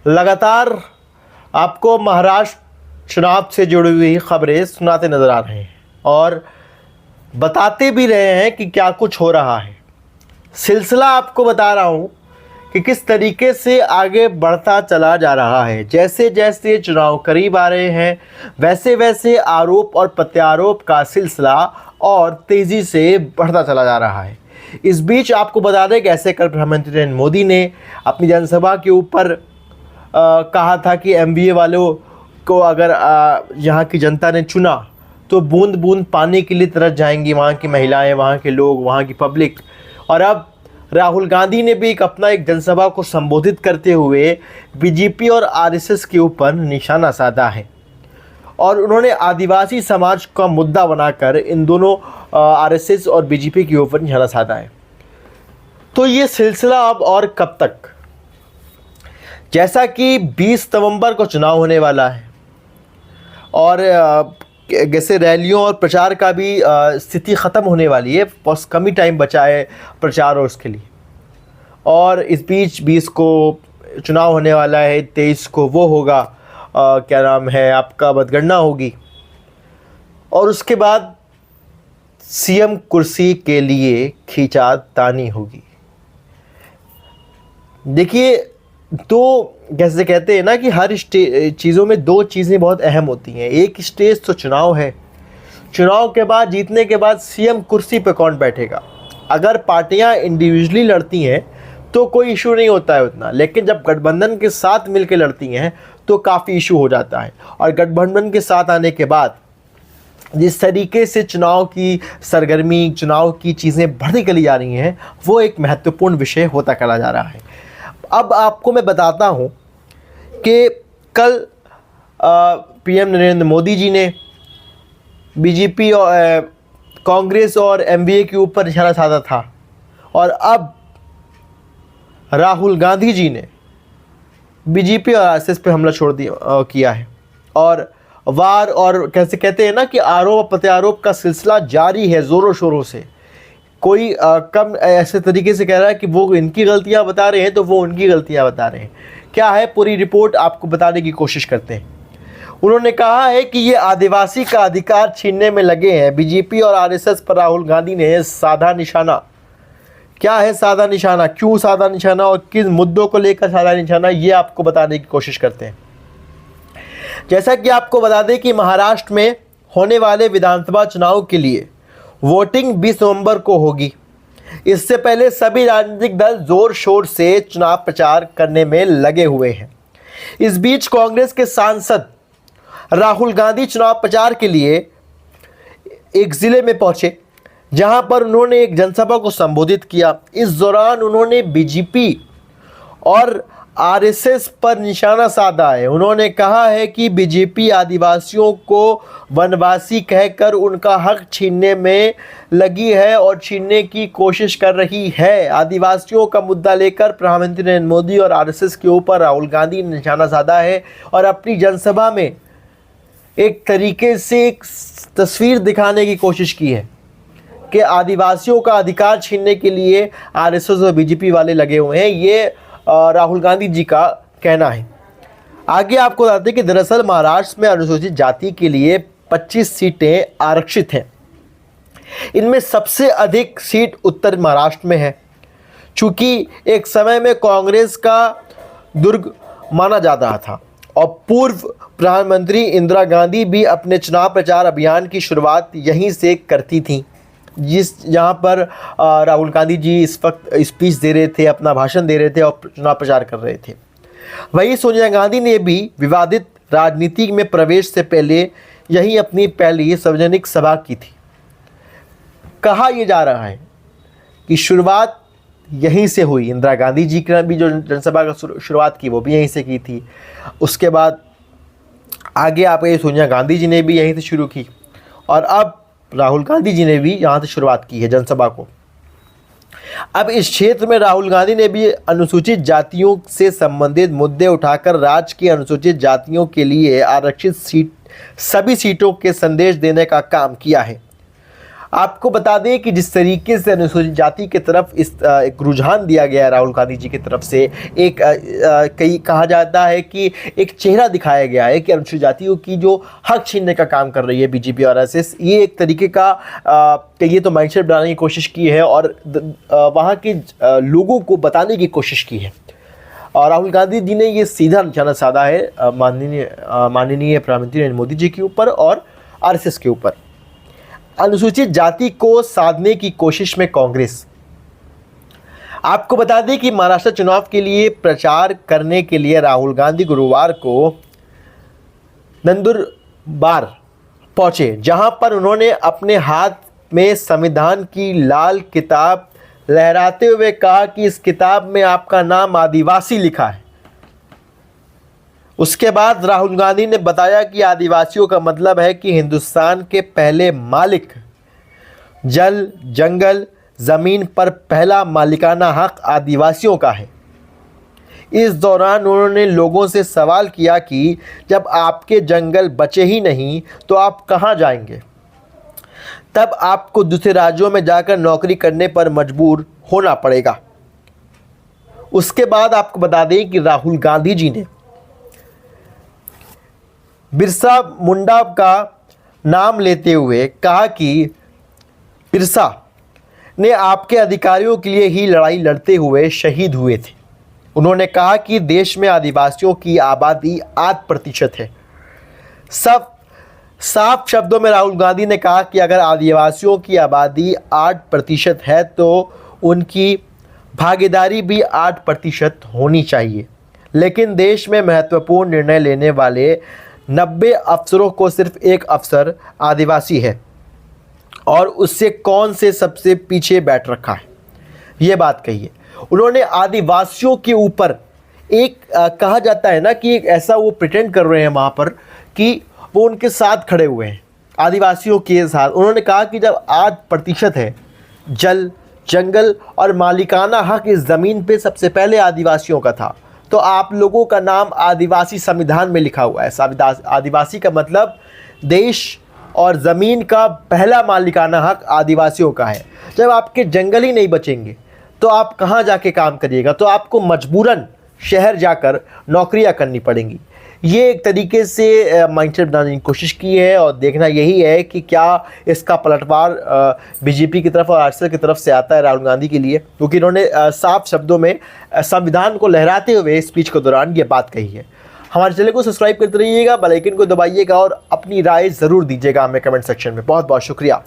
लगातार आपको महाराष्ट्र चुनाव से जुड़ी हुई खबरें सुनाते नज़र आ रहे हैं और बताते भी रहे हैं कि क्या कुछ हो रहा है। सिलसिला आपको बता रहा हूँ कि किस तरीके से आगे बढ़ता चला जा रहा है। जैसे जैसे चुनाव करीब आ रहे हैं वैसे वैसे आरोप और प्रत्यारोप का सिलसिला और तेज़ी से बढ़ता चला जा रहा है। इस बीच आपको बता दें कि ऐसे कल प्रधानमंत्री नरेंद्र मोदी ने अपनी जनसभा के ऊपर कहा था कि MBA वालों को अगर यहाँ की जनता ने चुना तो बूंद बूंद पानी के लिए तरस जाएंगी वहाँ की महिलाएं, वहाँ के लोग, वहाँ की पब्लिक। और अब राहुल गांधी ने भी एक जनसभा को संबोधित करते हुए BJP और RSS के ऊपर निशाना साधा है और उन्होंने आदिवासी समाज का मुद्दा बनाकर इन दोनों RSS और BJP के ऊपर निशाना साधा है। तो ये सिलसिला अब और कब तक? जैसा कि 20 नवंबर को चुनाव होने वाला है और जैसे रैलियों और प्रचार का भी स्थिति ख़त्म होने वाली है, बस कम ही टाइम बचा है प्रचार और उसके लिए। और इस बीच 20 को चुनाव होने वाला है, 23 को वो होगा, क्या नाम है आपका, मतगणना होगी और उसके बाद CM कुर्सी के लिए खींचातानी होगी। देखिए, तो जैसे कहते हैं ना कि हर चीज़ों में दो चीज़ें बहुत अहम होती हैं। एक स्टेज तो चुनाव है, चुनाव के बाद जीतने के बाद CM कुर्सी पे कौन बैठेगा। अगर पार्टियां इंडिविजुअली लड़ती हैं तो कोई इशू नहीं होता है उतना, लेकिन जब गठबंधन के साथ मिलकर लड़ती हैं तो काफ़ी इशू हो जाता है। और गठबंधन के साथ आने के बाद जिस तरीके से चुनाव की सरगर्मी, चुनाव की चीज़ें बढ़ती चली जा रही हैं, वो एक महत्वपूर्ण विषय होता चला जा रहा है। अब आपको मैं बताता हूँ कि कल PM नरेंद्र मोदी जी ने BJP और कांग्रेस और MBA के ऊपर निशाना साधा था और अब राहुल गांधी जी ने BJP और RSS पे हमला छोड़ दिया किया है और वार और कैसे कहते हैं ना कि आरोप प्रत्यारोप का सिलसिला जारी है ज़ोरों शोरों से। कोई कम ऐसे तरीके से कह रहा है कि वो इनकी गलतियां बता रहे हैं तो वो उनकी गलतियां बता रहे हैं। क्या है पूरी रिपोर्ट आपको बताने की कोशिश करते हैं। उन्होंने कहा है कि ये आदिवासी का अधिकार छीनने में लगे हैं। BJP और RSS पर राहुल गांधी ने साधा निशाना। क्या है साधा निशाना, क्यों साधा निशाना और किस मुद्दों को लेकर साधा निशाना, ये आपको बताने की कोशिश करते हैं। जैसा कि आपको बता दें कि महाराष्ट्र में होने वाले विधानसभा चुनाव के लिए वोटिंग 20 नवंबर को होगी। इससे पहले सभी राजनीतिक दल जोर शोर से चुनाव प्रचार करने में लगे हुए हैं। इस बीच कांग्रेस के सांसद राहुल गांधी चुनाव प्रचार के लिए एक जिले में पहुंचे जहां पर उन्होंने एक जनसभा को संबोधित किया। इस दौरान उन्होंने BJP और RSS पर निशाना साधा है। उन्होंने कहा है कि BJP आदिवासियों को वनवासी कहकर उनका हक छीनने में लगी है और छीनने की कोशिश कर रही है। आदिवासियों का मुद्दा लेकर प्रधानमंत्री नरेंद्र मोदी और RSS के ऊपर राहुल गांधी ने निशाना साधा है और अपनी जनसभा में एक तरीके से एक तस्वीर दिखाने की कोशिश की है कि आदिवासियों का अधिकार छीनने के लिए RSS और BJP वाले लगे हुए हैं। ये राहुल गांधी जी का कहना है। आगे आपको बताते हैं कि दरअसल महाराष्ट्र में अनुसूचित जाति के लिए 25 सीटें आरक्षित हैं। इनमें सबसे अधिक सीट उत्तर महाराष्ट्र में है। चूँकि एक समय में कांग्रेस का दुर्ग माना जा रहा था और पूर्व प्रधानमंत्री इंदिरा गांधी भी अपने चुनाव प्रचार अभियान की शुरुआत यहीं से करती थीं, जहाँ पर राहुल गांधी जी इस वक्त स्पीच दे रहे थे, अपना भाषण दे रहे थे और चुनाव प्रचार कर रहे थे। वहीं सोनिया गांधी ने भी विवादित राजनीति में प्रवेश से पहले यहीं अपनी पहली सार्वजनिक सभा की थी। कहा यह जा रहा है कि शुरुआत यहीं से हुई। इंदिरा गांधी जी ने भी जो जनसभा का शुरुआत की वो भी यहीं से की थी। उसके बाद आगे आप सोनिया गांधी जी ने भी यहीं से शुरू की और अब राहुल गांधी जी ने भी यहाँ से शुरुआत की है जनसभा को। अब इस क्षेत्र में राहुल गांधी ने भी अनुसूचित जातियों से संबंधित मुद्दे उठाकर राज्य की अनुसूचित जातियों के लिए आरक्षित सभी सीटों के संदेश देने का काम किया है। आपको बता दें कि जिस तरीके से अनुसूचित जाति की तरफ एक रुझान दिया गया है राहुल गांधी जी की तरफ से, एक कई कहा जाता है कि एक चेहरा दिखाया गया है कि अनुसूचित जातियों की जो हक छीनने का काम कर रही है बीजेपी और आरएसएस, ये एक तरीके का कहिए तो माइंडसेट बनाने की कोशिश की है और वहाँ के लोगों को बताने की कोशिश की है। और राहुल गांधी जी ने ये सीधा निशाना साधा है माननीय प्रधानमंत्री नरेंद्र मोदी जी के ऊपर और आरएसएस के ऊपर। अनुसूचित जाति को साधने की कोशिश में कांग्रेस। आपको बता दें कि महाराष्ट्र चुनाव के लिए प्रचार करने के लिए राहुल गांधी गुरुवार को नंदुरबार पहुंचे, जहां पर उन्होंने अपने हाथ में संविधान की लाल किताब लहराते हुए कहा कि इस किताब में आपका नाम आदिवासी लिखा है। उसके बाद राहुल गांधी ने बताया कि आदिवासियों का मतलब है कि हिंदुस्तान के पहले मालिक, जल, जंगल, ज़मीन पर पहला मालिकाना हक आदिवासियों का है। इस दौरान उन्होंने लोगों से सवाल किया कि जब आपके जंगल बचे ही नहीं तो आप कहां जाएंगे? तब आपको दूसरे राज्यों में जाकर नौकरी करने पर मजबूर होना पड़ेगा। उसके बाद आपको बता दें कि राहुल गांधी जी ने बिरसा मुंडा का नाम लेते हुए कहा कि बिरसा ने आपके अधिकारियों के लिए ही लड़ाई लड़ते हुए शहीद हुए थे। उन्होंने कहा कि देश में आदिवासियों की आबादी 8% है। साफ शब्दों में राहुल गांधी ने कहा कि अगर आदिवासियों की आबादी 8% है तो उनकी भागीदारी भी 8% होनी चाहिए। लेकिन देश में महत्वपूर्ण निर्णय लेने वाले 90 अफसरों को सिर्फ एक अफसर आदिवासी है और उससे कौन से सबसे पीछे बैठ रखा है, ये बात कही है। उन्होंने आदिवासियों के ऊपर एक कहा जाता है ना कि एक ऐसा वो प्रिटेंड कर रहे हैं वहाँ पर कि वो उनके साथ खड़े हुए हैं आदिवासियों के साथ। उन्होंने कहा कि जब 8% है, जल, जंगल और मालिकाना हक इस ज़मीन पे सबसे पहले आदिवासियों का था, तो आप लोगों का नाम आदिवासी संविधान में लिखा हुआ है। आदिवासी का मतलब देश और ज़मीन का पहला मालिकाना हक आदिवासियों का है। जब आपके जंगल ही नहीं बचेंगे तो आप कहाँ जाके काम करिएगा? तो आपको मजबूरन शहर जाकर नौकरियां करनी पड़ेंगी। ये एक तरीके से माइंडसेट बनाने की कोशिश की है और देखना यही है कि क्या इसका पलटवार बीजेपी की तरफ और आरएसएस की तरफ से आता है राहुल गांधी के लिए, क्योंकि इन्होंने साफ शब्दों में संविधान को लहराते हुए स्पीच के दौरान ये बात कही है। हमारे चैनल को सब्सक्राइब करते रहिएगा, बेल आइकन को दबाइएगा और अपनी राय ज़रूर दीजिएगा हमें कमेंट सेक्शन में। बहुत बहुत शुक्रिया।